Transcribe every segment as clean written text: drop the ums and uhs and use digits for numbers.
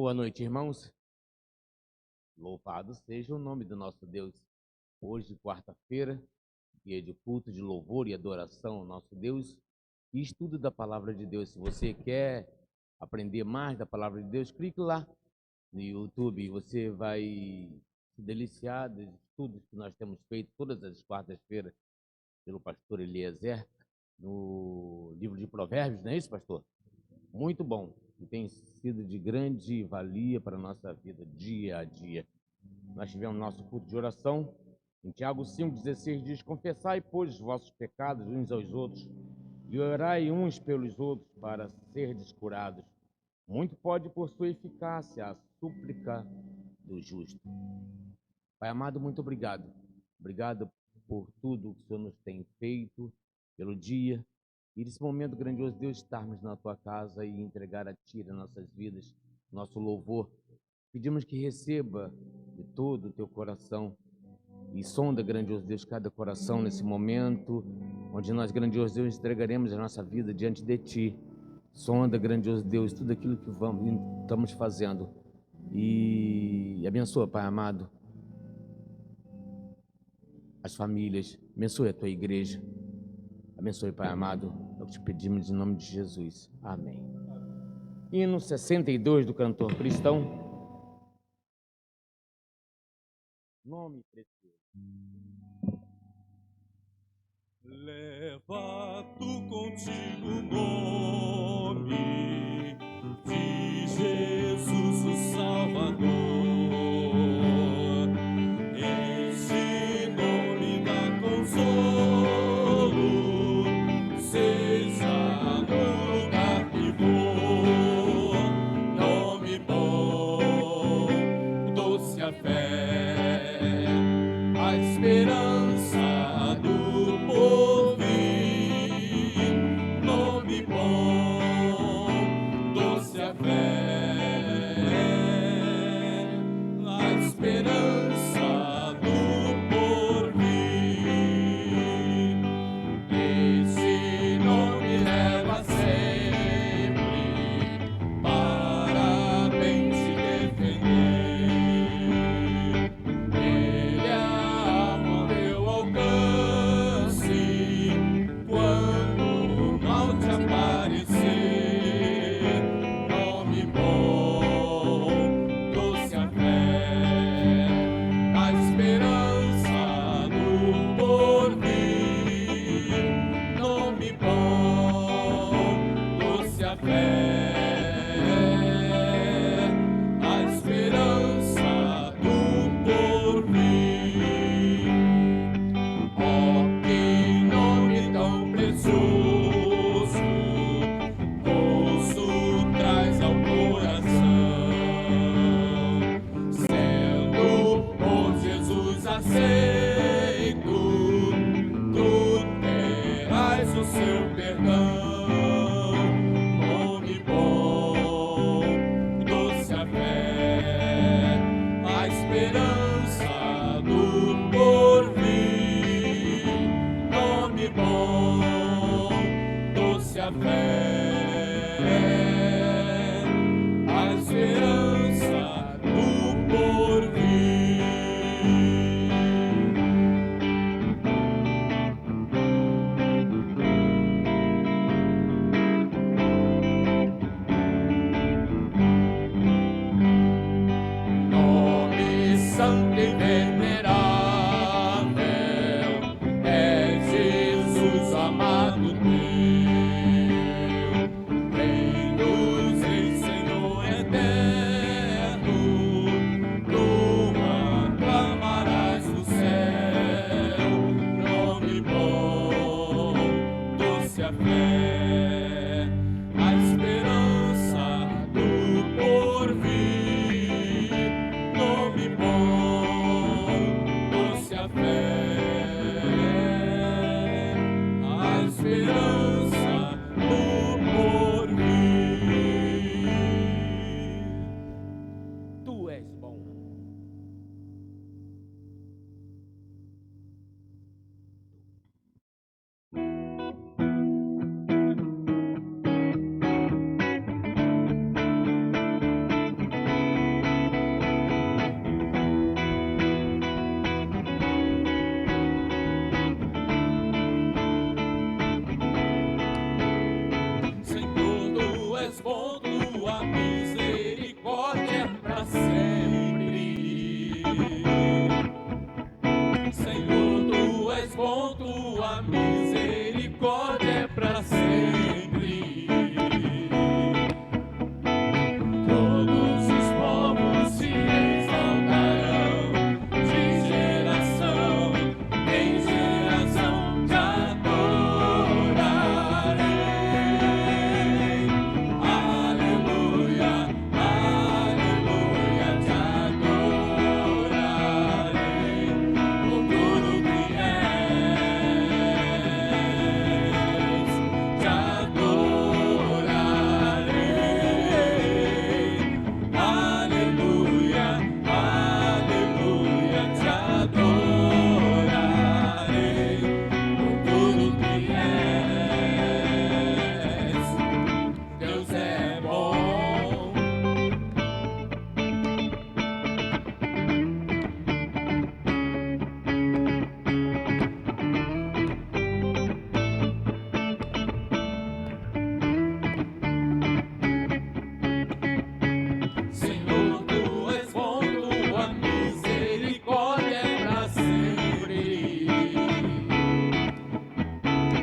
Boa noite, irmãos. Louvado seja o nome do nosso Deus. Hoje, quarta-feira, dia de culto, de louvor e adoração ao nosso Deus e estudo da Palavra de Deus. Se você quer aprender mais da Palavra de Deus, clique lá no YouTube e você vai se deliciar dos estudos que nós temos feito todas as quartas-feiras pelo pastor Eliezer, no livro de Provérbios, não é isso, pastor? Muito bom, e tem sido de grande valia para a nossa vida, dia a dia. Nós tivemos nosso culto de oração, em Tiago 5,16 diz: confessai, pois, os vossos pecados uns aos outros, e orai uns pelos outros para serdes curados. Muito pode, por sua eficácia, a súplica do justo. Pai amado, muito obrigado. Obrigado por tudo que o Senhor nos tem feito, pelo dia, e nesse momento grandioso, Deus, estarmos na tua casa e entregar a ti as nossas vidas, nosso louvor. Pedimos que receba de todo o teu coração e sonda, grandioso Deus, cada coração nesse momento, onde nós, grandioso Deus, entregaremos a nossa vida diante de ti. Sonda, grandioso Deus, tudo aquilo que estamos fazendo e abençoa, Pai amado, as famílias, abençoe a tua igreja, abençoe, Pai amado, é o que te pedimos em nome de Jesus. Amém. Hino 62 do cantor cristão. Nome precioso. Leva tu contigo o nome de Jesus o Salvador. Esse nome dá consolo, seja no lugar que for. Nome bom, doce a fé, a esperança do porvir. Nome bom, doce a fé, a esperança do porvir. Esse nome leva sempre para bem te defender. Ele arma ao teu alcance quando o mal te aparecer. Nome bom, doce a fé, a esperança do porvir. Nome bom, doce a fé, a esperança do porvir. Oh, que nome tão precioso, gozo traz ao coração, sendo por Jesus aceito, tu terás o seu perdão. Nome bom, doce a fé, a esperança do porvir. Nome bom, doce a fé, a esperança do porvir. Senhor, tu és bom, tua misericórdia é pra sempre. Todos os povos se exaltarão, de geração em geração te adorarei. Aleluia, aleluia, te adorarei por tudo que és, te adorarei. Aleluia, aleluia, te adorarei por tudo que és. Deus é bom. Senhor, tu és bom, tua misericórdia é pra sempre.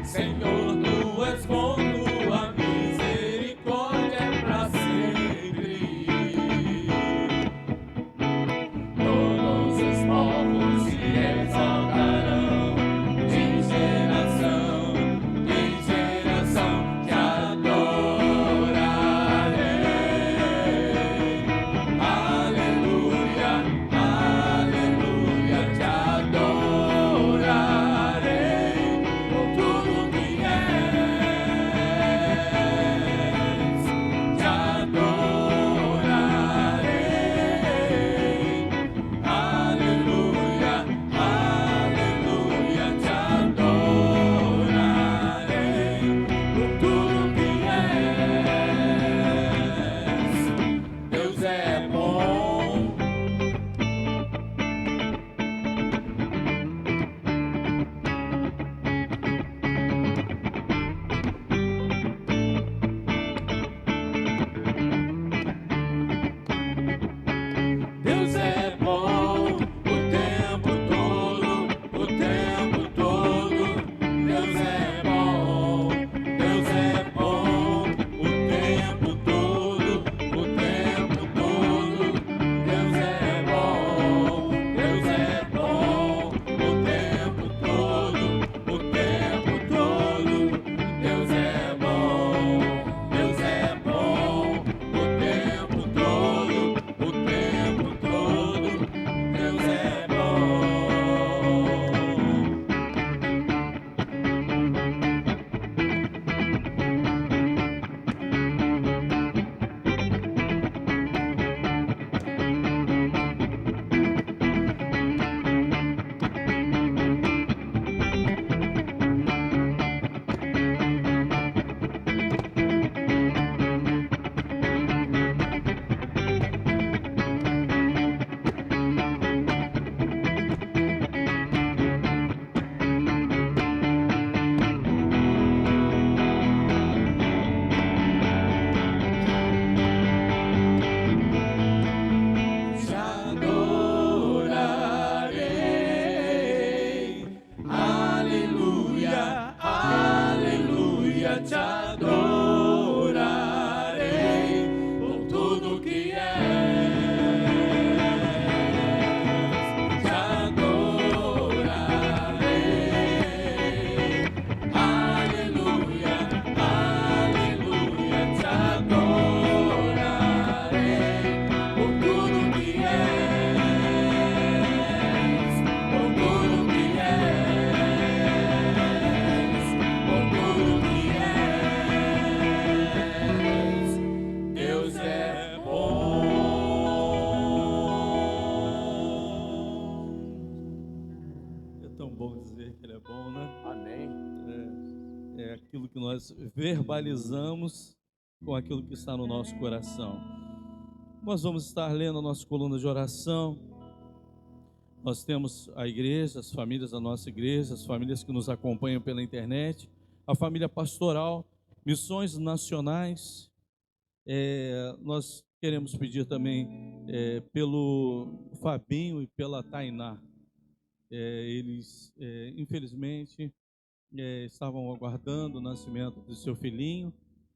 Senhor, tu és bom, tua misericórdia é pra sempre. Todos os povos se exaltarão, de geração em geração te adorarei. Aleluia, aleluia, te adorarei por tudo que és, te adorarei. Aleluia, aleluia, te adorarei por tudo que és. Deus é bom. Deus é bom o tempo todo, o tempo todo. Deus é bom, Deus é bom o tempo todo, o tempo todo. Deus é bom, Deus é bom o tempo todo, o tempo todo. Deus é bom, Deus é bom o tempo todo, o tempo todo. Deus é bom. Te adorarei. Aleluia, aleluia, te adorarei por tudo que és. Te adorarei. Aleluia, aleluia, te adorarei por tudo que és, por tudo que és, por tudo que és. Deus é bom. É tão bom dizer que Ele é bom, né? Amém. É aquilo que nós verbalizamos com aquilo que está no nosso coração. Nós vamos estar lendo a nossa coluna de oração. Nós temos a igreja, as famílias da nossa igreja, as famílias que nos acompanham pela internet, a família pastoral, missões nacionais. Nós queremos pedir também pelo Fabinho e pela Tainá. Eles, infelizmente, estavam aguardando o nascimento do seu filhinho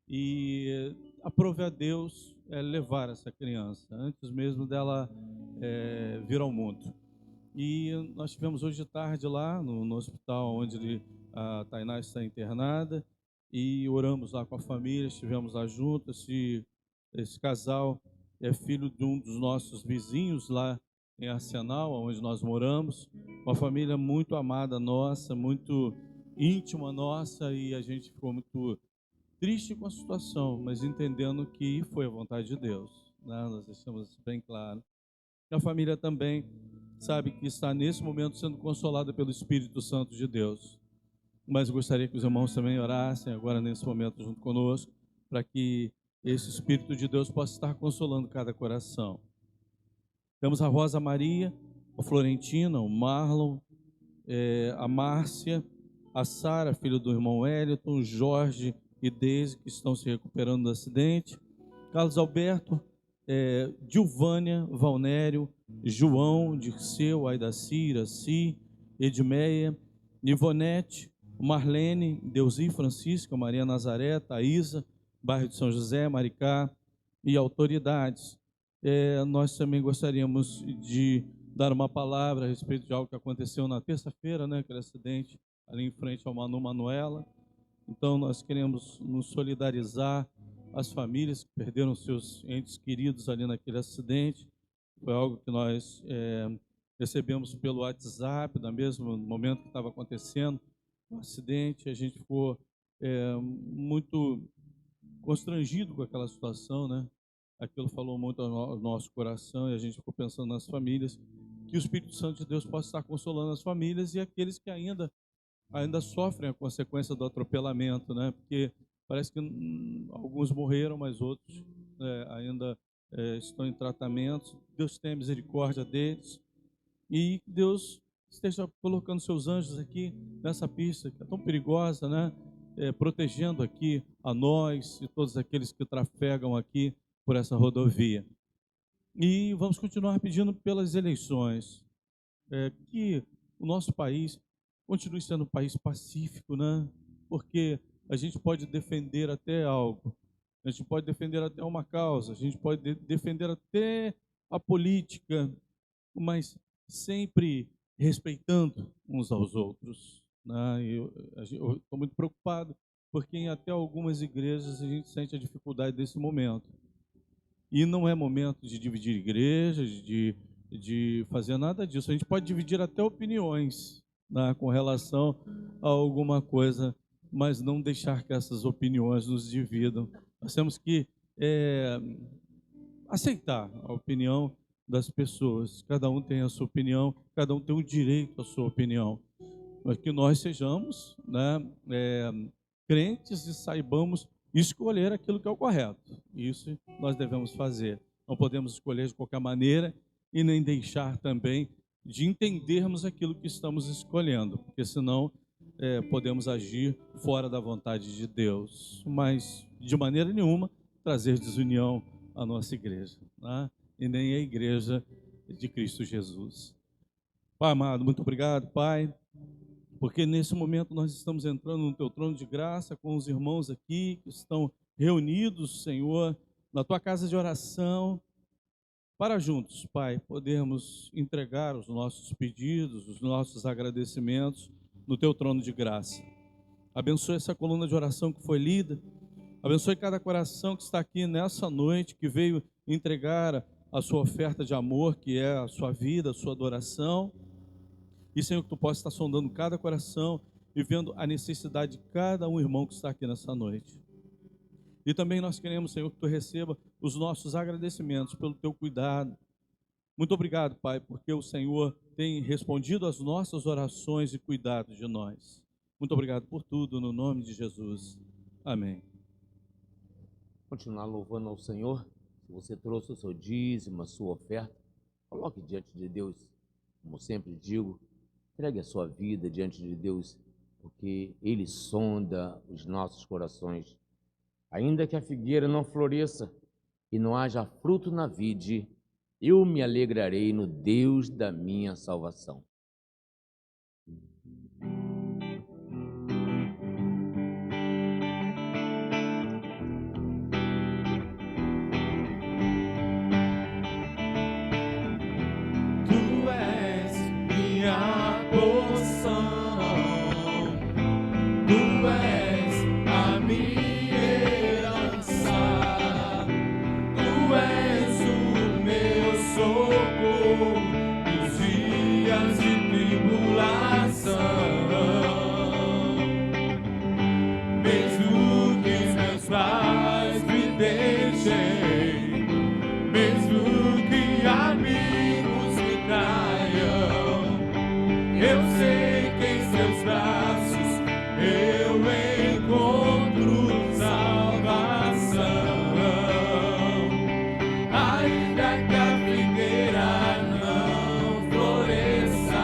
e aprove a Deus levar essa criança, antes mesmo dela vir ao mundo. E nós tivemos hoje de tarde lá no hospital onde a Tainá está internada e oramos lá com a família, estivemos lá juntos. Esse casal é filho de um dos nossos vizinhos lá em Arsenal, onde nós moramos, uma família muito amada nossa, muito íntima nossa, e a gente ficou muito triste com a situação, mas entendendo que foi a vontade de Deus, né? Nós deixamos isso bem claro. E a família também sabe que está nesse momento sendo consolada pelo Espírito Santo de Deus. Mas eu gostaria que os irmãos também orassem agora nesse momento junto conosco, para que esse Espírito de Deus possa estar consolando cada coração. Temos a Rosa Maria, a Florentina, o Marlon, a Márcia, a Sara, filho do irmão Wellington, o Jorge e Deise, que estão se recuperando do acidente, Carlos Alberto, Dilvânia, Valnério, João, Dirceu, Aidacira, Edmeia, Nivonete, Marlene, Deusi, Francisca, Maria Nazaré, Thaísa, bairro de São José, Maricá e autoridades. Nós também gostaríamos de dar uma palavra a respeito de algo que aconteceu na terça-feira, né, aquele acidente ali em frente ao Manu Manuela. Então nós queremos nos solidarizar as famílias que perderam seus entes queridos ali naquele acidente. Foi algo que nós recebemos pelo WhatsApp, no mesmo momento que estava acontecendo o acidente. A gente ficou muito constrangido com aquela situação, né? Aquilo falou muito ao nosso coração e a gente ficou pensando nas famílias, que o Espírito Santo de Deus possa estar consolando as famílias e aqueles que ainda sofrem a consequência do atropelamento, né? Porque parece que alguns morreram, mas outros ainda estão em tratamento. Deus tenha misericórdia deles e Deus esteja colocando seus anjos aqui nessa pista que é tão perigosa, né? Protegendo aqui a nós e todos aqueles que trafegam aqui por essa rodovia. E vamos continuar pedindo pelas eleições, que o nosso país continue sendo um país pacífico, né? Porque a gente pode defender até algo, a gente pode defender até uma causa, a gente pode defender até a política, mas sempre respeitando uns aos outros, né? Eu estou muito preocupado, porque em até algumas igrejas a gente sente a dificuldade desse momento. E não é momento de dividir igrejas, de fazer nada disso. A gente pode dividir até opiniões, né, com relação a alguma coisa, mas não deixar que essas opiniões nos dividam. Nós temos que aceitar a opinião das pessoas. Cada um tem a sua opinião, cada um tem o direito à sua opinião. Mas que nós sejamos, né, crentes e saibamos escolher aquilo que é o correto. Isso nós devemos fazer. Não podemos escolher de qualquer maneira e nem deixar também de entendermos aquilo que estamos escolhendo, porque senão podemos agir fora da vontade de Deus, mas de maneira nenhuma trazer desunião à nossa igreja, né? E nem a igreja de Cristo Jesus. Pai amado, muito obrigado, Pai, porque nesse momento nós estamos entrando no Teu trono de graça com os irmãos aqui que estão reunidos, Senhor, na Tua casa de oração, para juntos, Pai, podermos entregar os nossos pedidos, os nossos agradecimentos no Teu trono de graça. Abençoe essa coluna de oração que foi lida, abençoe cada coração que está aqui nessa noite, que veio entregar a sua oferta de amor, que é a sua vida, a sua adoração. E, Senhor, que Tu possa estar sondando cada coração e vendo a necessidade de cada um irmão que está aqui nessa noite. E também nós queremos, Senhor, que Tu receba os nossos agradecimentos pelo Teu cuidado. Muito obrigado, Pai, porque o Senhor tem respondido às nossas orações e cuidado de nós. Muito obrigado por tudo, no nome de Jesus. Amém. Continuar louvando ao Senhor. Se você trouxe o seu dízimo, a sua oferta, coloque diante de Deus. Como sempre digo, entregue a sua vida diante de Deus, porque Ele sonda os nossos corações. Ainda que a figueira não floresça e não haja fruto na vide, eu me alegrarei no Deus da minha salvação. Tu és minha porção, tu és a minha herança, tu és o meu socorro nos dias de tribulação. Mesmo que os meus pais me deixem, mesmo que amigos me traiam, eu sei que em seus braços eu encontro salvação. Ainda que a figueira não floresça,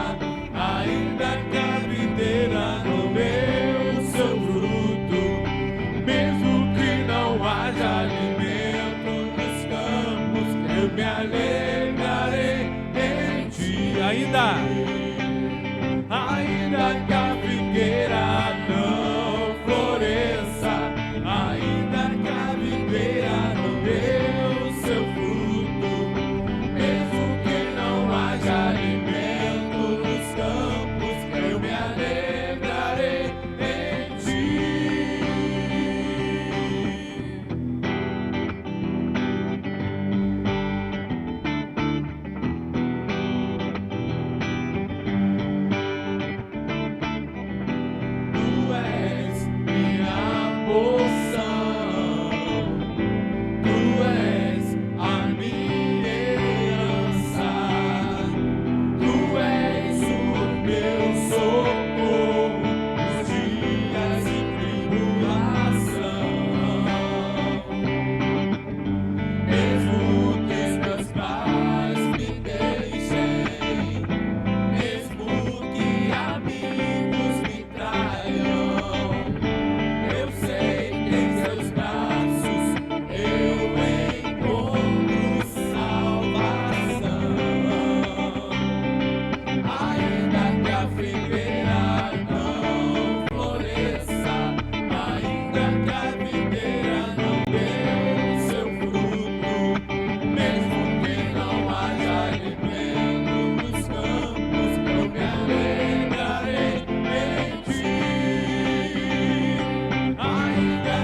ainda que a videira não dê o seu fruto, mesmo que não haja alimento nos campos, eu me alegrarei em ti. Ainda que a figueira não floresça, ainda que a videira não dê o seu fruto, mesmo que não haja alimento nos campos, eu me alegrarei em ti. Tu és minha porção, tu és a minha herança, tu és o meu socorro nos dias de tribulação. Mesmo que os meus pais me deixem, mesmo que amigos me traiam, eu sei que em seus braços eu encontro salvação. Ainda que a figueira não floresça, ainda que a videira não dê o seu fruto, mesmo que não haja alimento nos campos, eu me alegrarei em ti.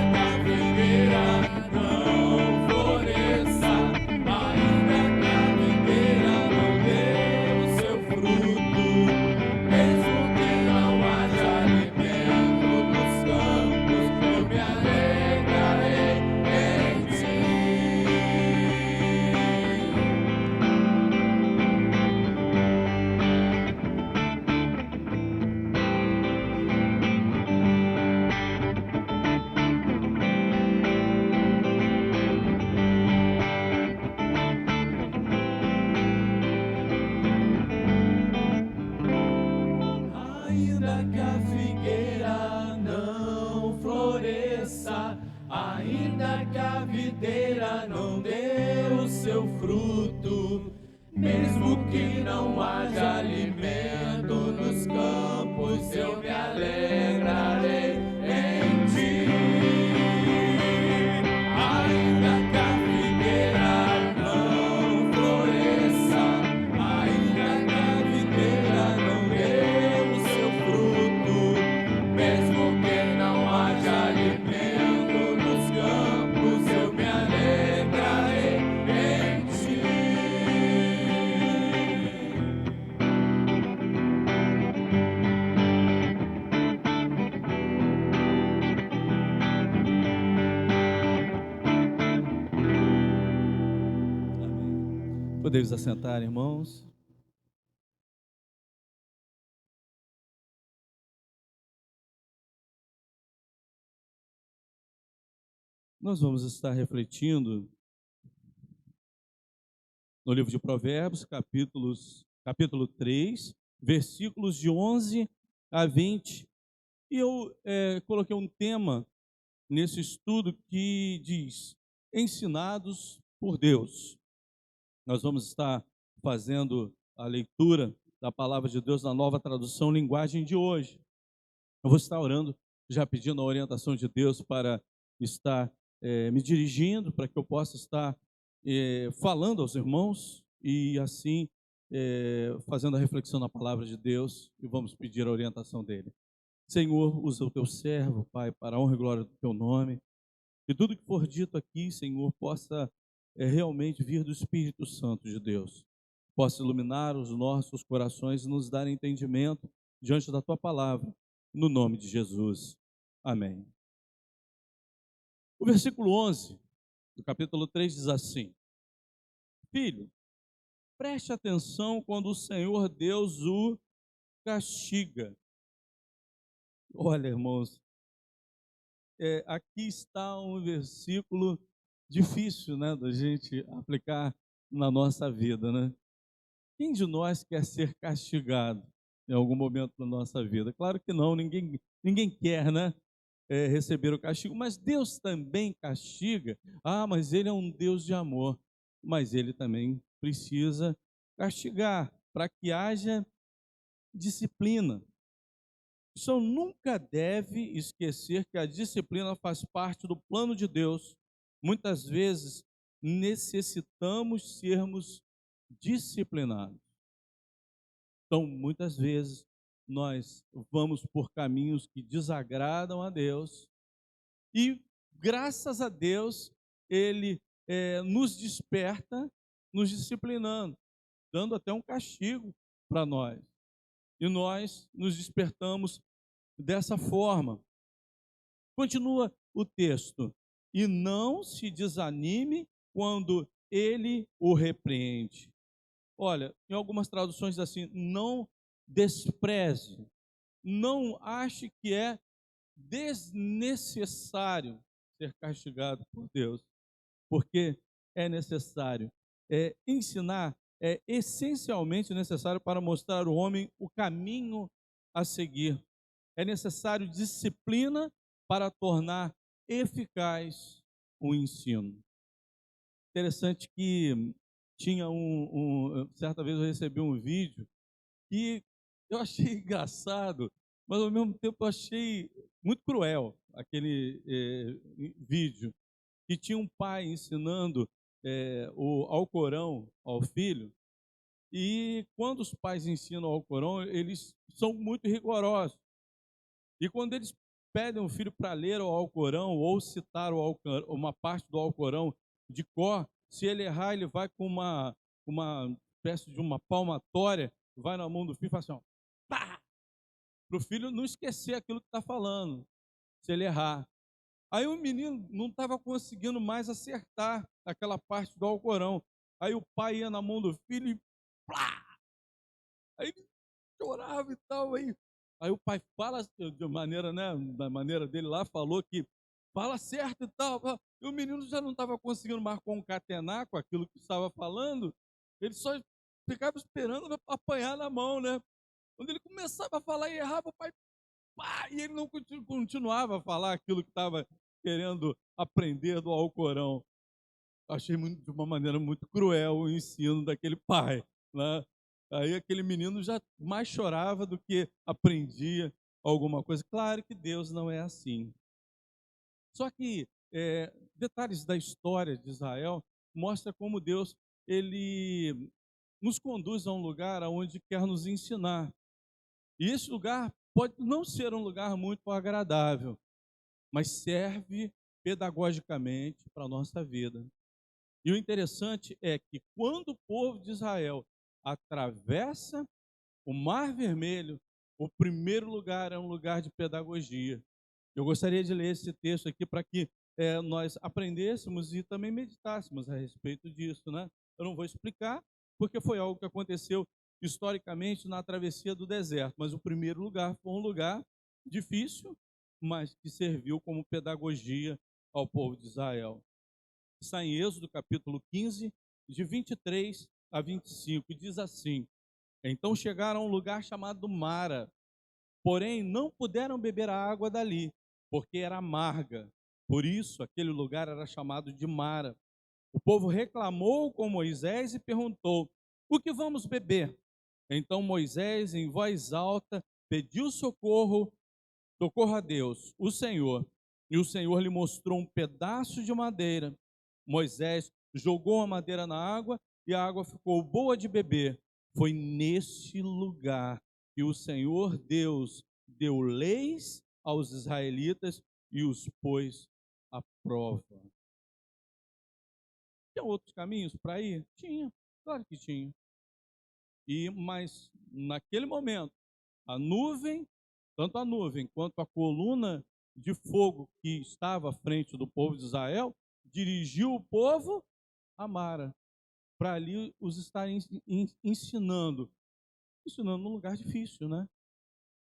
Ainda que a figueira não floresça, ainda que a videira não dê o seu fruto, mesmo que não haja alimento nos campos, eu me alegrarei em ti. Ainda que a figueira não floresça, ainda que a videira não dê o seu fruto, mesmo que não haja alimento nos campos, eu me alegrarei em ti. Ainda que a figueira não floresça, ainda que a videira não dê o seu fruto, mesmo que não haja alimento nos campos, eu me alegrarei em ti. Amém. Podemos assentar, irmãos. Nós vamos estar refletindo no livro de Provérbios, capítulo 3, versículos de 11 a 20. E eu coloquei um tema nesse estudo que diz: ensinados por Deus. Nós vamos estar fazendo a leitura da palavra de Deus na Nova Tradução Linguagem de hoje. Eu vou estar orando, já pedindo a orientação de Deus para estar me dirigindo, para que eu possa estar falando aos irmãos e assim fazendo a reflexão na palavra de Deus, e vamos pedir a orientação dele. Senhor, usa o teu servo, Pai, para a honra e glória do teu nome, que tudo que for dito aqui, Senhor, possa realmente vir do Espírito Santo de Deus, possa iluminar os nossos corações e nos dar entendimento diante da tua palavra, no nome de Jesus. Amém. O versículo 11 do capítulo 3 diz assim: Filho, preste atenção quando o Senhor Deus o castiga. Olha, irmãos, aqui está um versículo difícil, né, da gente aplicar na nossa vida, né? Quem de nós quer ser castigado em algum momento da nossa vida? Claro que não, ninguém quer, né, receber o castigo, mas Deus também castiga. Ah, mas Ele é um Deus de amor, mas Ele também precisa castigar para que haja disciplina. Só nunca deve esquecer que a disciplina faz parte do plano de Deus. Muitas vezes necessitamos sermos disciplinados. Então, muitas vezes nós vamos por caminhos que desagradam a Deus e, graças a Deus, Ele nos desperta, nos disciplinando, dando até um castigo para nós. E nós nos despertamos dessa forma. Continua o texto. E não se desanime quando ele o repreende. Olha, em algumas traduções diz assim: não despreze, não ache que é desnecessário ser castigado por Deus, porque é necessário. Ensinar é essencialmente necessário para mostrar ao homem o caminho a seguir. É necessário disciplina para tornar eficaz o ensino. Interessante que tinha certa vez eu recebi um vídeo e eu achei engraçado, mas ao mesmo tempo eu achei muito cruel aquele vídeo, que tinha um pai ensinando o Alcorão ao filho, e quando os pais ensinam o Alcorão, eles são muito rigorosos, e quando eles pedem o filho para ler o Alcorão ou citar uma parte do Alcorão de cor, se ele errar, ele vai com uma espécie de uma palmatória, vai na mão do filho e faz assim, ó, pá! Para o filho não esquecer aquilo que está falando, se ele errar. Aí o menino não estava conseguindo mais acertar aquela parte do Alcorão. Aí o pai ia na mão do filho e plá! Aí ele chorava e tal. Aí o pai fala de maneira, né, da maneira dele lá, falou que fala certo e tal. E o menino já não estava conseguindo mais concatenar com aquilo que estava falando. Ele só ficava esperando apanhar na mão, né? Quando ele começava a falar e errava, o pai, pá! E ele não continuava a falar aquilo que estava querendo aprender do Alcorão. Achei de uma maneira muito cruel o ensino daquele pai, né? Aí aquele menino já mais chorava do que aprendia alguma coisa. Claro que Deus não é assim. Só que detalhes da história de Israel mostra como Deus ele nos conduz a um lugar onde quer nos ensinar. E esse lugar pode não ser um lugar muito agradável, mas serve pedagogicamente para a nossa vida. E o interessante é que quando o povo de Israel atravessa o Mar Vermelho, o primeiro lugar é um lugar de pedagogia. Eu gostaria de ler esse texto aqui para que nós aprendêssemos e também meditássemos a respeito disso, né? Eu não vou explicar, porque foi algo que aconteceu historicamente na travessia do deserto, mas o primeiro lugar foi um lugar difícil, mas que serviu como pedagogia ao povo de Israel. Está em Êxodo capítulo 15, de 23 a 25, e diz assim: então chegaram a um lugar chamado Mara, porém não puderam beber a água dali, porque era amarga. Por isso aquele lugar era chamado de Mara. O povo reclamou com Moisés e perguntou: o que vamos beber? Então Moisés, em voz alta, pediu socorro a Deus, o Senhor, e o Senhor lhe mostrou um pedaço de madeira. Moisés jogou a madeira na água e a água ficou boa de beber. Foi nesse lugar que o Senhor Deus deu leis aos israelitas e os pôs à prova. Tinha outros caminhos para ir? Tinha, claro que tinha. Mas naquele momento, a nuvem, tanto a nuvem quanto a coluna de fogo que estava à frente do povo de Israel, dirigiu o povo a Mara, para ali os estar ensinando num lugar difícil, né?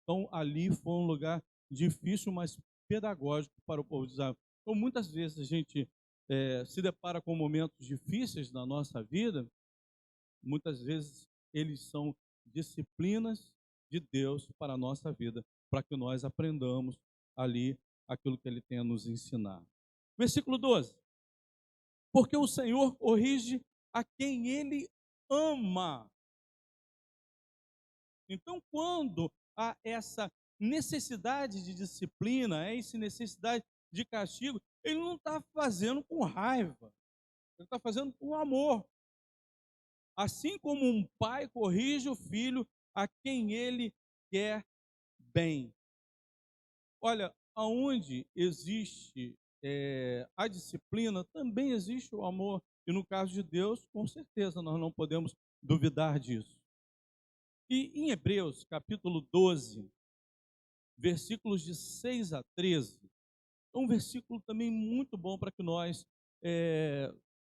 Então ali foi um lugar difícil, mas pedagógico para o povo de Israel. Então muitas vezes a gente se depara com momentos difíceis na nossa vida, muitas vezes eles são disciplinas de Deus para a nossa vida, para que nós aprendamos ali aquilo que Ele tem a nos ensinar. Versículo 12. Porque o Senhor corrige a quem Ele ama. Então, quando há essa necessidade de disciplina, essa necessidade de castigo, Ele não está fazendo com raiva, Ele está fazendo com amor. Assim como um pai corrige o filho a quem ele quer bem. Olha, aonde existe a disciplina, também existe o amor. E no caso de Deus, com certeza, nós não podemos duvidar disso. E em Hebreus, capítulo 12, versículos de 6 a 13, é um versículo também muito bom para que nós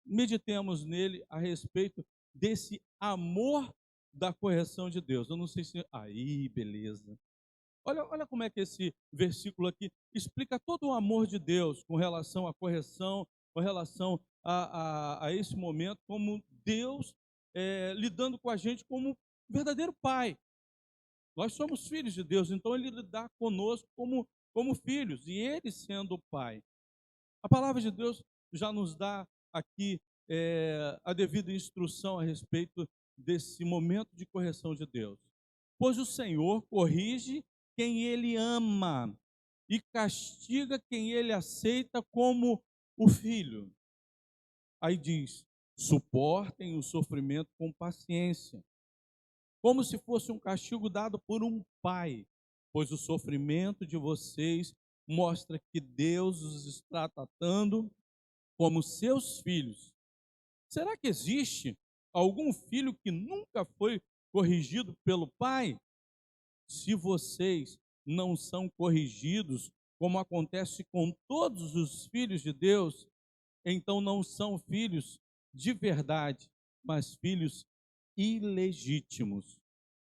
meditemos nele a respeito desse amor da correção de Deus. Eu não sei se... Aí, beleza. Olha como é que esse versículo aqui explica todo o amor de Deus com relação à correção, com relação a esse momento, como Deus lidando com a gente como verdadeiro Pai. Nós somos filhos de Deus, então Ele lidar conosco como filhos, e Ele sendo o Pai. A palavra de Deus já nos dá aqui a devida instrução a respeito desse momento de correção de Deus. Pois o Senhor corrige quem Ele ama e castiga quem Ele aceita como o filho. Aí diz, suportem o sofrimento com paciência, como se fosse um castigo dado por um pai, pois o sofrimento de vocês mostra que Deus os está tratando como seus filhos. Será que existe algum filho que nunca foi corrigido pelo pai? Se vocês não são corrigidos, como acontece com todos os filhos de Deus, então não são filhos de verdade, mas filhos ilegítimos.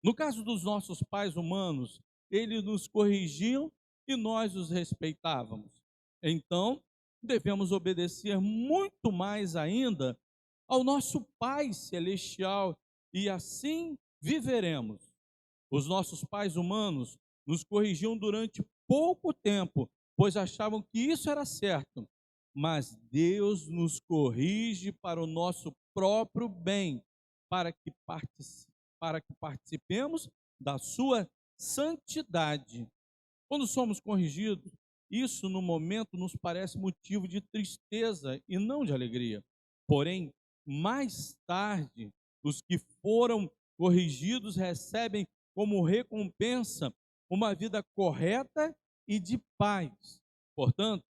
No caso dos nossos pais humanos, eles nos corrigiam e nós os respeitávamos. Então, devemos obedecer muito mais ainda ao nosso Pai Celestial e assim viveremos. Os nossos pais humanos nos corrigiam durante pouco tempo, pois achavam que isso era certo, mas Deus nos corrige para o nosso próprio bem, para que participemos da sua santidade. Quando somos corrigidos, isso no momento nos parece motivo de tristeza e não de alegria. Porém, mais tarde, os que foram corrigidos recebem como recompensa uma vida correta e de paz. Portanto,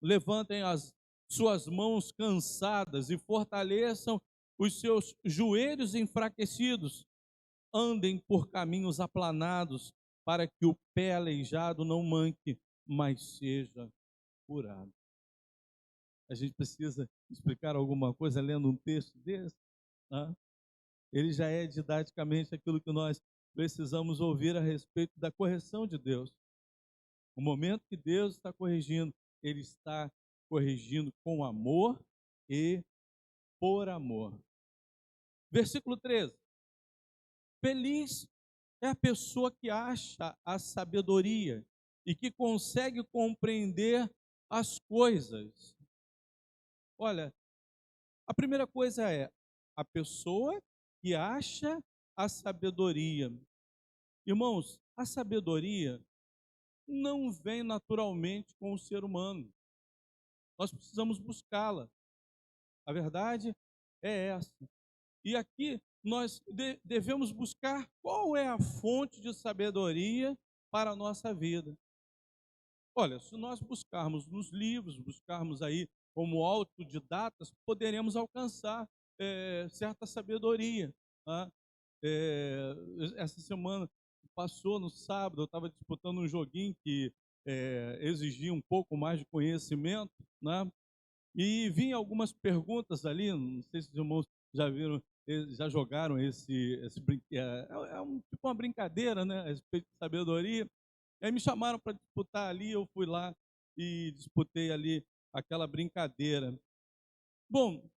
levantem as suas mãos cansadas e fortaleçam os seus joelhos enfraquecidos. Andem por caminhos aplanados, para que o pé aleijado não manque, mas seja curado. A gente precisa explicar alguma coisa lendo um texto desse? Ele já é didaticamente aquilo que nós precisamos ouvir a respeito da correção de Deus. O momento que Deus está corrigindo, Ele está corrigindo com amor e por amor. Versículo 13. Feliz é a pessoa que acha a sabedoria e que consegue compreender as coisas. Olha, a primeira coisa é a pessoa que acha a sabedoria. Irmãos, a sabedoria não vem naturalmente com o ser humano. Nós precisamos buscá-la. A verdade é essa. E aqui nós devemos buscar qual é a fonte de sabedoria para a nossa vida. Olha, se nós buscarmos nos livros, buscarmos aí como autodidatas, poderemos alcançar certa sabedoria. Tá? Essa semana passou no sábado, eu estava disputando um joguinho que exigia um pouco mais de conhecimento, né? E vinha algumas perguntas ali, não sei se os irmãos já viram, já jogaram esse brinquedo. Tipo uma brincadeira, né? A respeito de sabedoria. E aí me chamaram para disputar ali, eu fui lá e disputei ali aquela brincadeira. Bom,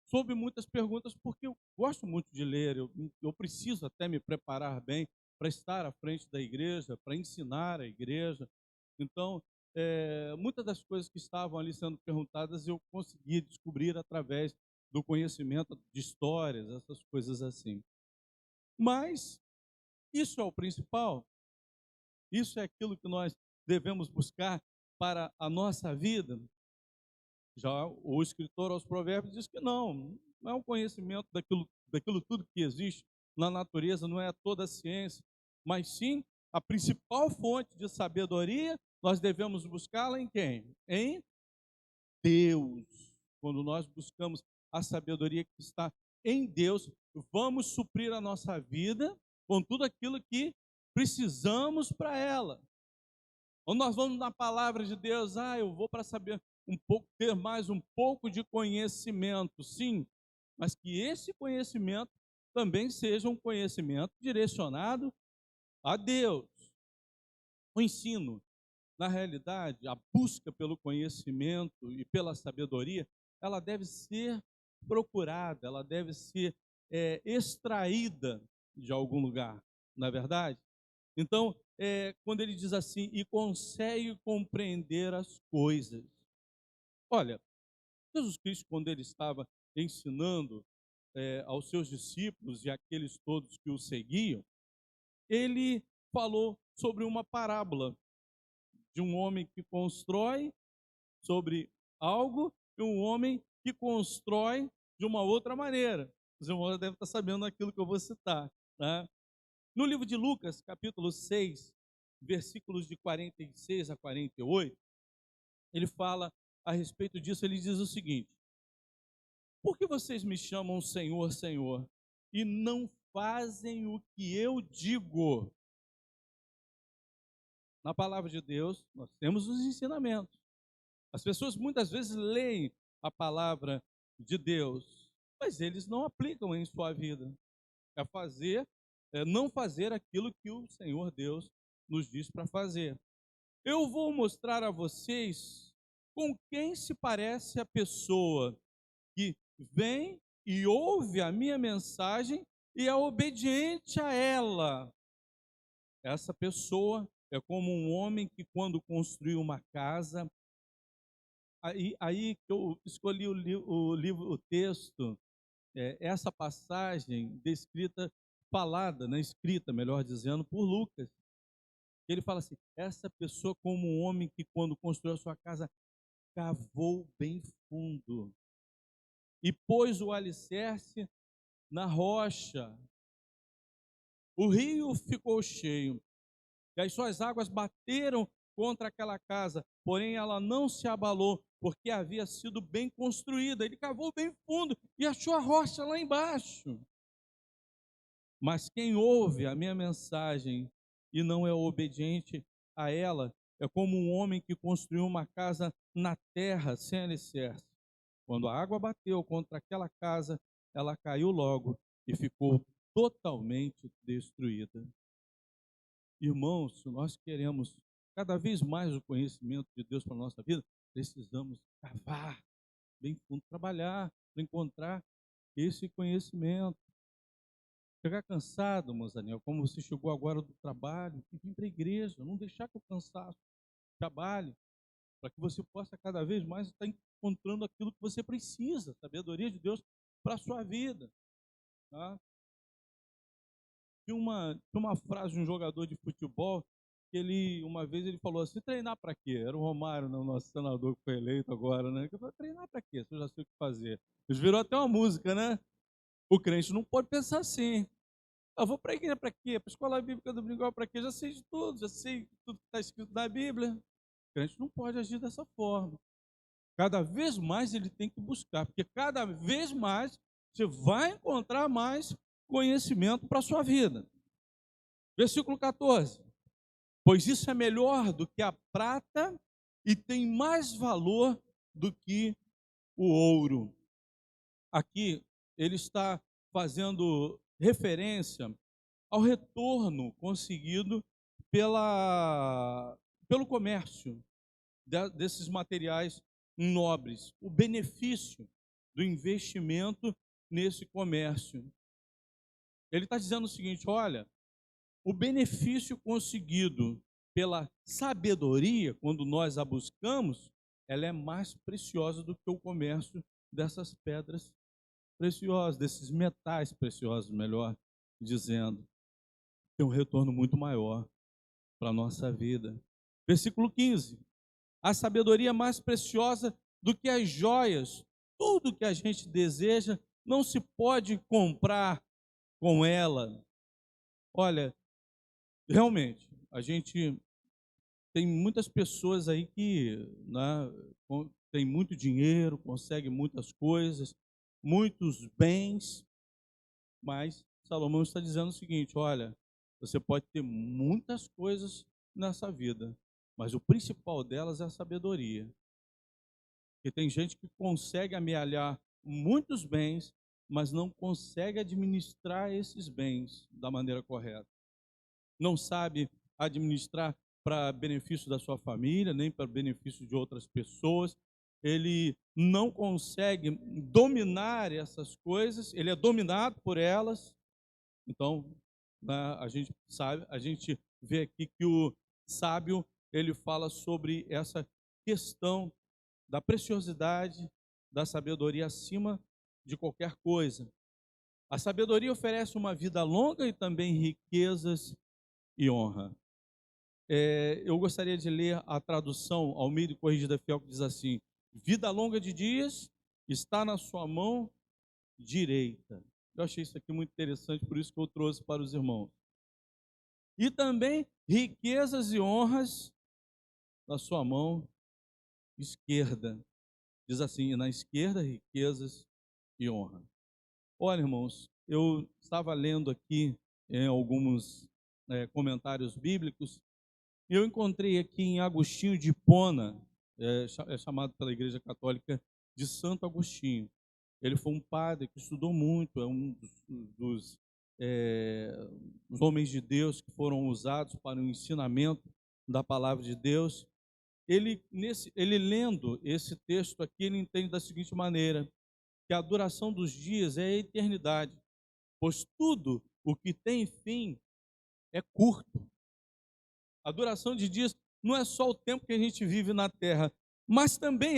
soube muitas perguntas porque eu gosto muito de ler, eu preciso até me preparar bem para estar à frente da igreja, para ensinar a igreja. Então, muitas das coisas que estavam ali sendo perguntadas eu consegui descobrir através do conhecimento de histórias, essas coisas assim. Mas isso é o principal, isso é aquilo que nós devemos buscar para a nossa vida. Já o escritor aos Provérbios diz que não é um conhecimento daquilo tudo que existe na natureza, não é toda a ciência, mas sim a principal fonte de sabedoria, nós devemos buscá-la em quem? Em Deus. Quando nós buscamos a sabedoria que está em Deus, vamos suprir a nossa vida com tudo aquilo que precisamos para ela. Ou nós vamos na palavra de Deus, eu vou para saber um pouco, ter mais um pouco de conhecimento, sim, mas que esse conhecimento também seja um conhecimento direcionado a Deus. O ensino, na realidade, a busca pelo conhecimento e pela sabedoria, ela deve ser procurada, ela deve ser extraída de algum lugar, não é verdade? Então, quando ele diz assim, e consegue compreender as coisas. Olha, Jesus Cristo, quando ele estava ensinando aos seus discípulos e aqueles todos que o seguiam, ele falou sobre uma parábola de um homem que constrói sobre algo e um homem que constrói de uma outra maneira. Os irmãos devem estar sabendo aquilo que eu vou citar, né? No livro de Lucas, capítulo 6, versículos de 46 a 48, ele fala a respeito disso, ele diz o seguinte: por que vocês me chamam Senhor, Senhor, e não fazem o que eu digo? Na palavra de Deus, nós temos os ensinamentos. As pessoas muitas vezes leem a palavra de Deus, mas eles não aplicam em sua vida. Não fazer aquilo que o Senhor Deus nos diz para fazer. Eu vou mostrar a vocês com quem se parece a pessoa que vem e ouve a minha mensagem e é obediente a ela. Essa pessoa é como um homem que, quando construiu uma casa, aí que eu escolhi o texto, essa passagem descrita, falada, né, escrita, melhor dizendo, por Lucas. Ele fala assim: essa pessoa, como um homem que, quando construiu a sua casa, cavou bem fundo e pôs o alicerce na rocha. O rio ficou cheio e as suas águas bateram contra aquela casa, porém ela não se abalou, porque havia sido bem construída. Ele cavou bem fundo e achou a rocha lá embaixo. Mas quem ouve a minha mensagem e não é obediente a ela, é como um homem que construiu uma casa na terra sem alicerce. Quando a água bateu contra aquela casa, ela caiu logo e ficou totalmente destruída. Irmãos, se nós queremos cada vez mais o conhecimento de Deus para a nossa vida, precisamos cavar bem fundo, trabalhar para encontrar esse conhecimento. Chegar cansado, Mozaniel, como você chegou agora do trabalho, tem que vir para a igreja, não deixar que o cansaço trabalhe, para que você possa cada vez mais estar encontrando aquilo que você precisa, a sabedoria de Deus para a sua vida. Tá? Tinha uma frase de um jogador de futebol que uma vez ele falou assim: treinar para quê? Era o Romário, né, o nosso senador que foi eleito agora, né? Que falou: treinar para quê? Se eu já sei o que fazer. Eles virou até uma música, né? O crente não pode pensar assim. Eu vou para a igreja para quê? Para a escola bíblica do Domingão para quê? Já sei de tudo, já sei tudo que está escrito na Bíblia. O crente não pode agir dessa forma. Cada vez mais ele tem que buscar, porque cada vez mais você vai encontrar mais conhecimento para a sua vida. Versículo 14. Pois isso é melhor do que a prata e tem mais valor do que o ouro. Aqui ele está fazendo referência ao retorno conseguido pelo comércio desses materiais nobres, o benefício do investimento nesse comércio. Ele está dizendo o seguinte: olha, o benefício conseguido pela sabedoria, quando nós a buscamos, ela é mais preciosa do que o comércio dessas pedras preciosas, desses metais preciosos, melhor dizendo. Tem um retorno muito maior para a nossa vida. Versículo 15. A sabedoria é mais preciosa do que as joias. Tudo que a gente deseja não se pode comprar com ela. Olha, realmente, a gente tem muitas pessoas aí que, né, tem muito dinheiro, consegue muitas coisas, muitos bens, mas Salomão está dizendo o seguinte: olha, você pode ter muitas coisas nessa vida, mas o principal delas é a sabedoria. Porque tem gente que consegue amealhar muitos bens, mas não consegue administrar esses bens da maneira correta. Não sabe administrar para benefício da sua família, nem para benefício de outras pessoas. Ele não consegue dominar essas coisas, ele é dominado por elas. Então, né, a gente sabe, a gente vê aqui que o sábio, ele fala sobre essa questão da preciosidade da sabedoria acima de qualquer coisa. A sabedoria oferece uma vida longa e também riquezas e honra. Eu gostaria de ler a tradução Almeida e Corrigida Fiel, que diz assim: vida longa de dias está na sua mão direita. Eu achei isso aqui muito interessante, por isso que eu trouxe para os irmãos. E também riquezas e honras na sua mão esquerda. Diz assim: e na esquerda riquezas e honra. Olha, irmãos, eu estava lendo aqui alguns comentários bíblicos, e eu encontrei aqui em Agostinho de Hipona, é chamado pela Igreja Católica de Santo Agostinho. Ele foi um padre que estudou muito, é um dos homens de Deus que foram usados para o ensinamento da palavra de Deus. Ele lendo esse texto aqui, ele entende da seguinte maneira: que a duração dos dias é a eternidade, pois tudo o que tem fim é curto. A duração de dias não é só o tempo que a gente vive na terra, mas também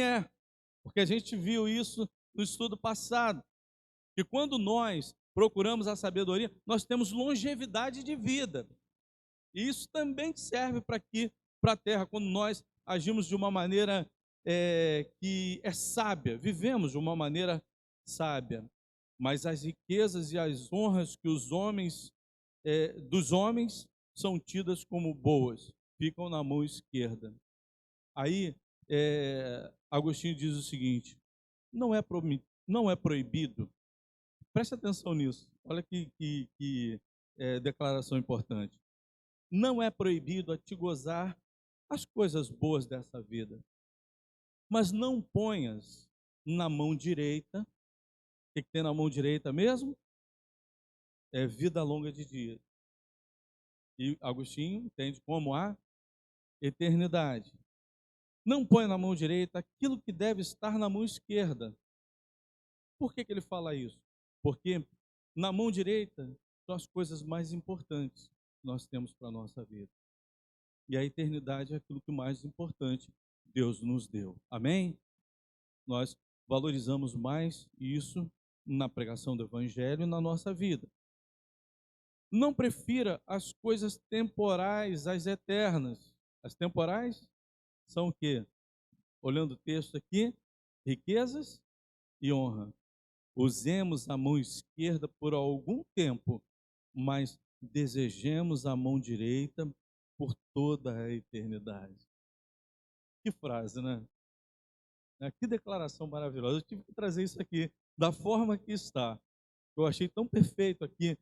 porque a gente viu isso no estudo passado, que quando nós procuramos a sabedoria, nós temos longevidade de vida. E isso também serve para a terra, quando nós agimos de uma maneira que é sábia, vivemos de uma maneira sábia. Mas as riquezas e as honras que os homens, dos homens, são tidas como boas, ficam na mão esquerda. Aí, Agostinho diz o seguinte: não é proibido, preste atenção nisso, olha que declaração importante. Não é proibido a te gozar as coisas boas dessa vida, mas não ponhas na mão direita. O que tem na mão direita mesmo? É vida longa de dias. E Agostinho entende como a eternidade. Não põe na mão direita aquilo que deve estar na mão esquerda. Por que ele fala isso? Porque na mão direita são as coisas mais importantes que nós temos para a nossa vida. E a eternidade é aquilo que mais importante Deus nos deu. Amém? Nós valorizamos mais isso na pregação do Evangelho e na nossa vida. Não prefira as coisas temporais às eternas. As temporais são o quê? Olhando o texto aqui, riquezas e honra. Usemos a mão esquerda por algum tempo, mas desejemos a mão direita por toda a eternidade. Que frase, né? Que declaração maravilhosa. Eu tive que trazer isso aqui da forma que está. Eu achei tão perfeito aqui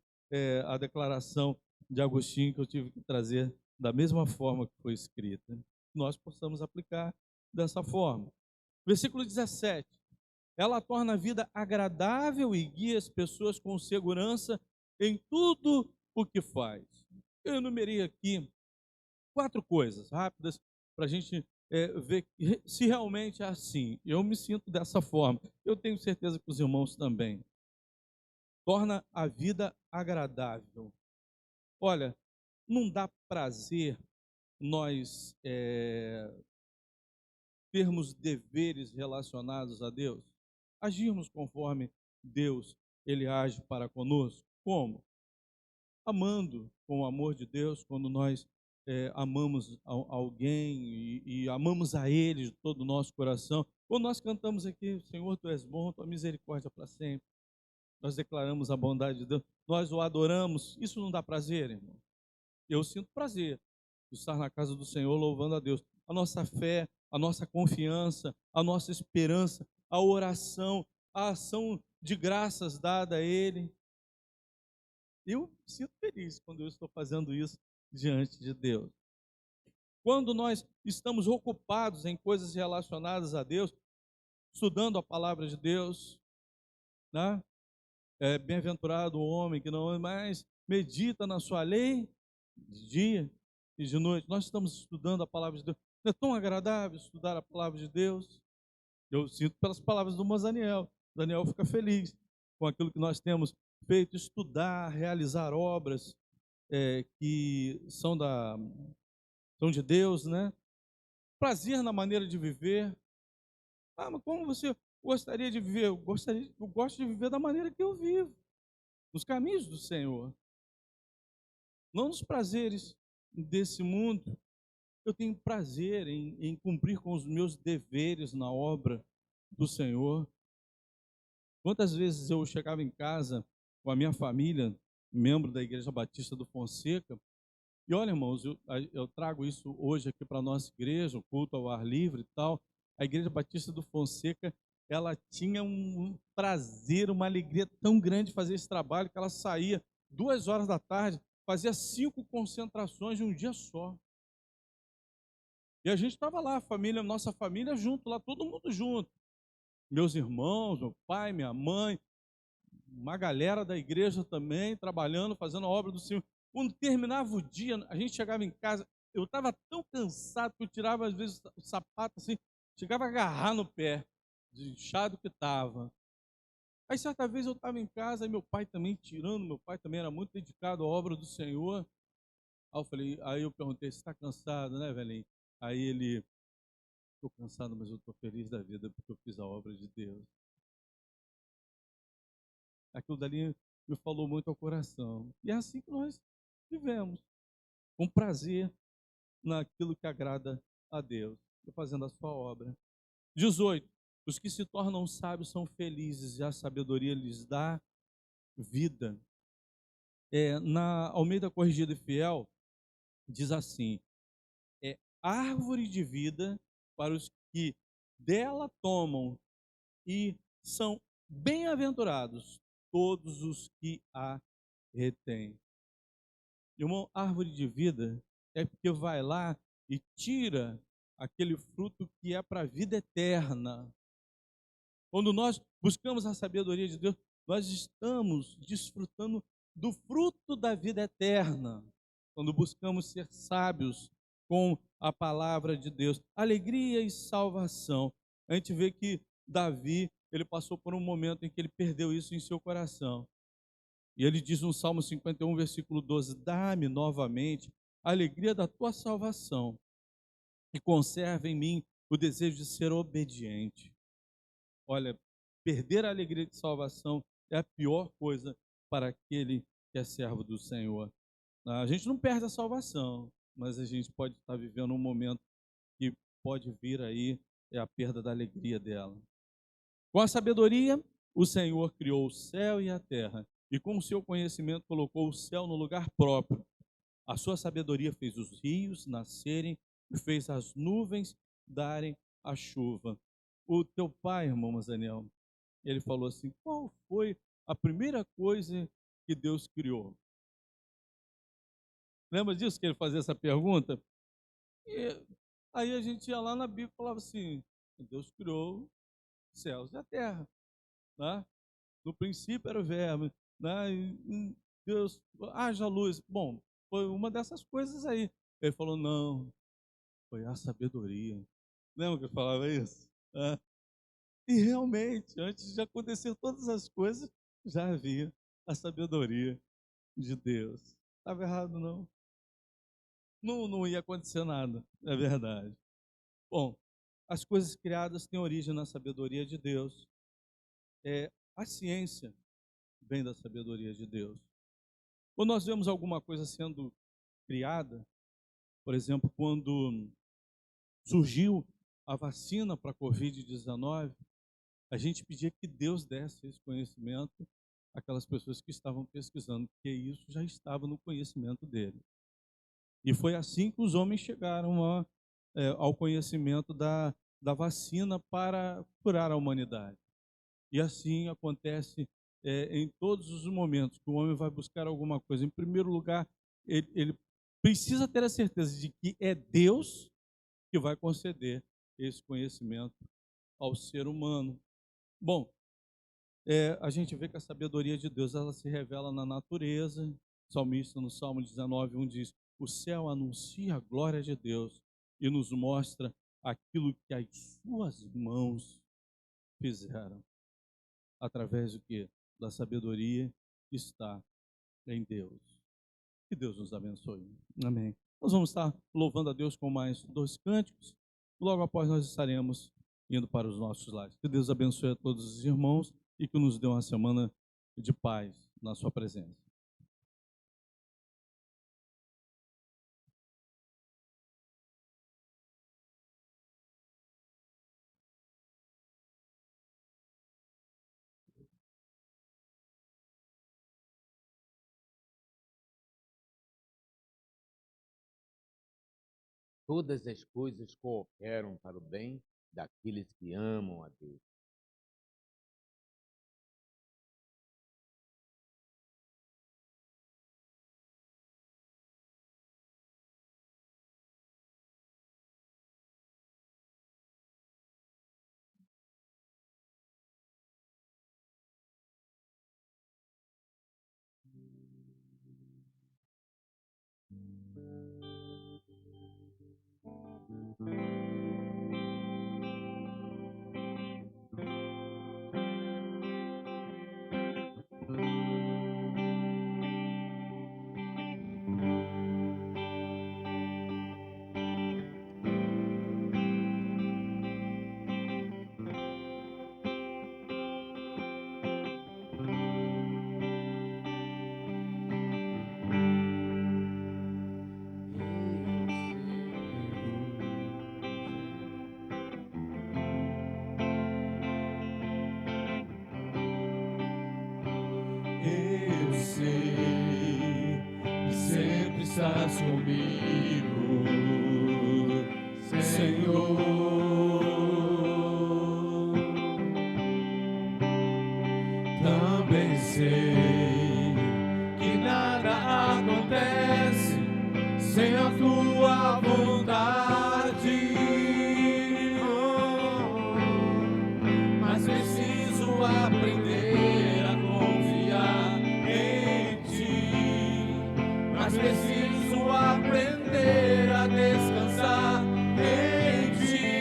a declaração de Agostinho que eu tive que trazer da mesma forma que foi escrita. Nós possamos aplicar dessa forma. Versículo 17. Ela torna a vida agradável e guia as pessoas com segurança em tudo o que faz. Eu enumerei aqui 4 coisas rápidas para a gente ver se realmente é assim. Eu me sinto dessa forma. Eu tenho certeza que os irmãos também. Torna a vida agradável. Olha, não dá prazer nós termos deveres relacionados a Deus, agirmos conforme Deus ele age para conosco. Como? Amando com o amor de Deus, quando nós amamos alguém e amamos a Ele de todo o nosso coração. Quando nós cantamos aqui, Senhor, Tu és bom, Tua misericórdia para sempre. Nós declaramos a bondade de Deus, nós o adoramos. Isso não dá prazer, irmão? Eu sinto prazer de estar na casa do Senhor louvando a Deus. A nossa fé, a nossa confiança, a nossa esperança, a oração, a ação de graças dada a Ele. Eu sinto feliz quando eu estou fazendo isso diante de Deus. Quando nós estamos ocupados em coisas relacionadas a Deus, estudando a palavra de Deus, né? Bem-aventurado o homem que não mais medita na sua lei de dia e de noite. Nós estamos estudando a palavra de Deus. Não é tão agradável estudar a palavra de Deus? Eu sinto pelas palavras do irmão Daniel. Daniel fica feliz com aquilo que nós temos feito, estudar, realizar obras que são de Deus, né? Prazer na maneira de viver. Ah, mas como você gostaria de viver? Eu gosto de viver da maneira que eu vivo, nos caminhos do Senhor, não nos prazeres desse mundo. Eu tenho prazer em cumprir com os meus deveres na obra do Senhor. Quantas vezes eu chegava em casa com a minha família, membro da Igreja Batista do Fonseca, e olha, irmãos, eu trago isso hoje aqui para a nossa igreja, o culto ao ar livre e tal. A Igreja Batista do Fonseca, ela tinha um prazer, uma alegria tão grande de fazer esse trabalho, que ela saía 2 horas da tarde, fazia 5 concentrações em um dia só. E a gente estava lá, nossa família junto, lá todo mundo junto. Meus irmãos, meu pai, minha mãe, uma galera da igreja também, trabalhando, fazendo a obra do Senhor. Quando terminava o dia, a gente chegava em casa, eu estava tão cansado que eu tirava às vezes o sapato assim, chegava a agarrar no pé, de inchado que estava. Aí certa vez eu estava em casa, e meu pai também meu pai também era muito dedicado à obra do Senhor. Aí eu perguntei, você está cansado, né, velhinho? Aí ele, estou cansado, mas eu estou feliz da vida porque eu fiz a obra de Deus. Aquilo dali me falou muito ao coração. E é assim que nós vivemos, com prazer naquilo que agrada a Deus, e fazendo a sua obra. 18. Os que se tornam sábios são felizes e a sabedoria lhes dá vida. Na Almeida Corrigida e Fiel, diz assim, árvore de vida para os que dela tomam, e são bem-aventurados todos os que a retêm. Irmão, árvore de vida é porque vai lá e tira aquele fruto que é para a vida eterna. Quando nós buscamos a sabedoria de Deus, nós estamos desfrutando do fruto da vida eterna. Quando buscamos ser sábios com a palavra de Deus, alegria e salvação. A gente vê que Davi, ele passou por um momento em que ele perdeu isso em seu coração. E ele diz no Salmo 51, versículo 12, dá-me novamente a alegria da tua salvação e conserva em mim o desejo de ser obediente. Olha, perder a alegria de salvação é a pior coisa para aquele que é servo do Senhor. A gente não perde a salvação, mas a gente pode estar vivendo um momento que pode vir aí a perda da alegria dela. Com a sabedoria, o Senhor criou o céu e a terra, e com o seu conhecimento colocou o céu no lugar próprio. A sua sabedoria fez os rios nascerem e fez as nuvens darem a chuva. O teu pai, irmão Mazaniel, ele falou assim: qual foi a primeira coisa que Deus criou? Lembra disso que ele fazia essa pergunta? E aí a gente ia lá na Bíblia e falava assim: Deus criou os céus e a terra, né? No princípio era o verbo, né? E Deus, haja luz. Bom, foi uma dessas coisas aí. Ele falou: não, foi a sabedoria. Lembra que eu falava isso? É. E realmente, antes de acontecer todas as coisas, já havia a sabedoria de Deus. Estava errado, não. Não ia acontecer nada, é verdade. Bom, as coisas criadas têm origem na sabedoria de Deus. A ciência vem da sabedoria de Deus. Quando nós vemos alguma coisa sendo criada, por exemplo, quando surgiu a vacina para a Covid-19, a gente pedia que Deus desse esse conhecimento àquelas pessoas que estavam pesquisando, porque isso já estava no conhecimento dele. E foi assim que os homens chegaram ao conhecimento da vacina para curar a humanidade. E assim acontece em todos os momentos que o homem vai buscar alguma coisa. Em primeiro lugar, ele precisa ter a certeza de que é Deus que vai conceder esse conhecimento ao ser humano. Bom, a gente vê que a sabedoria de Deus ela se revela na natureza. O salmista, no Salmo 19:1 diz: o céu anuncia a glória de Deus e nos mostra aquilo que as suas mãos fizeram. Através do que? Da sabedoria que está em Deus. Que Deus nos abençoe. Amém. Nós vamos estar louvando a Deus com mais 2 cânticos. Logo após nós estaremos indo para os nossos lares. Que Deus abençoe a todos os irmãos e que nos dê uma semana de paz na sua presença. Todas as coisas cooperam para o bem daqueles que amam a Deus. Eu sei que sempre estás comigo, Senhor. Também sei que nada acontece sem a tua vontade. Mas preciso aprender a confiar em ti. Mas preciso aprender a descansar em ti.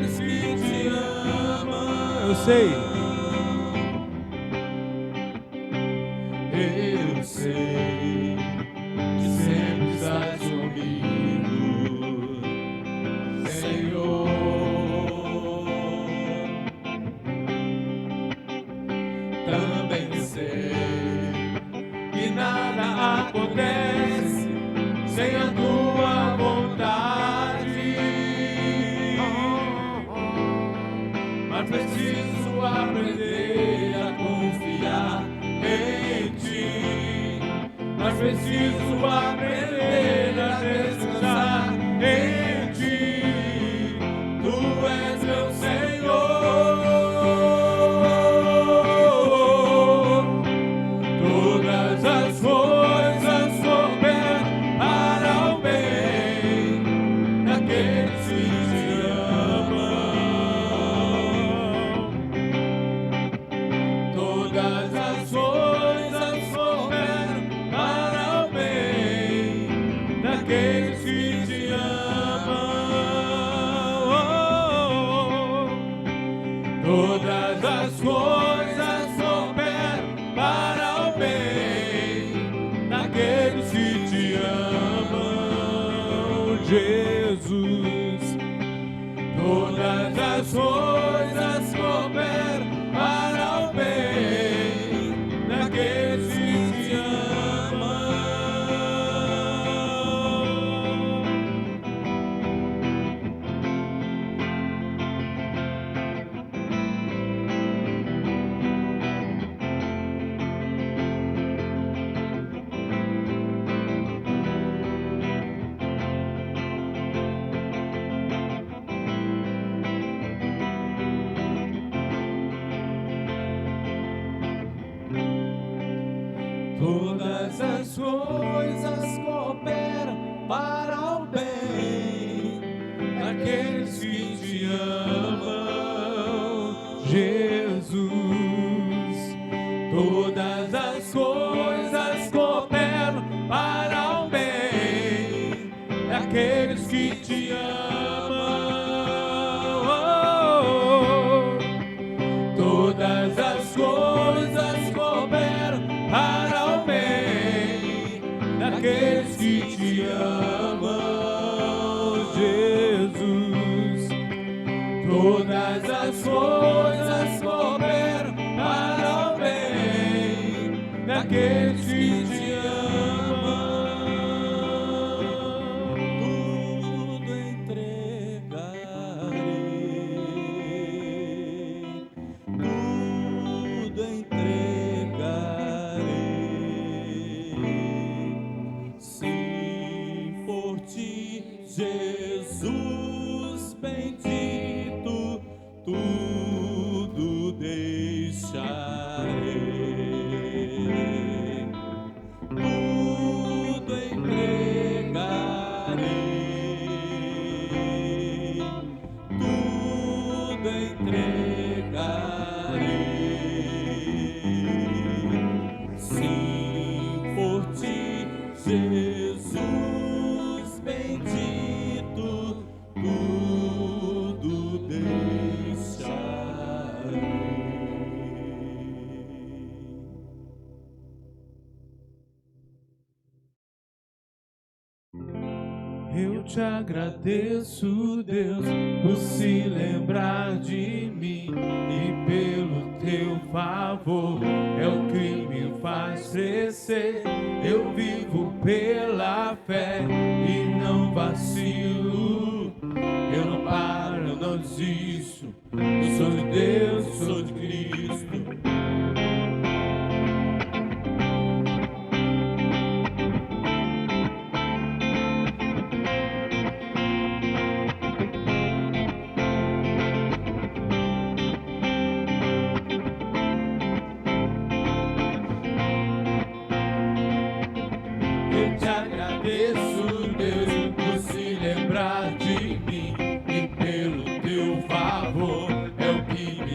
naqueles que te amam. Eu sei. Eu sei que sempre estás comigo, Senhor. Também sei que nada acontece sem a tua vontade, mas preciso aprender a confiar em ti, mas preciso aprender a descansar em ti. Tu és meu Senhor. Todas as coisas cooperam para o bem daqueles que te amam. Todas as coisas cooperam para o bem daqueles que te amam. Todas as coisas cooperam para o bem daqueles que te amam, Jesus. Todas as coisas cooperam para o bem daqueles que te amam. Todas as coisas cooperam para o bem daqueles que te amam, Jesus. Todas as coisas cooperam para o bem daqueles que te amam. Todas as coisas cooperam para o bem daqueles que te amam, Jesus. Todas as coisas cooperam para o bem daqueles que te amam. Tudo entregarei, tudo entregarei. Sim, por ti, Jesus bendito, tudo deixarei. Tudo entregarei, tudo entregarei. Sim, por ti, Jesus bendito, tudo deixarei. Eu te agradeço, Deus, por se lembrar de mim e pelo teu favor é o que me faz crescer. Eu vivo pela fé e não vacilo. Eu não paro, eu não desisto. Eu sou de Deus, sou de Cristo. Eu te agradeço, Deus, por se lembrar de mim e pelo teu favor é o que me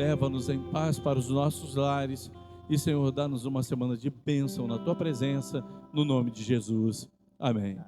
leva-nos em paz para os nossos lares. E, Senhor, dá-nos uma semana de bênção na Tua presença, no nome de Jesus. Amém.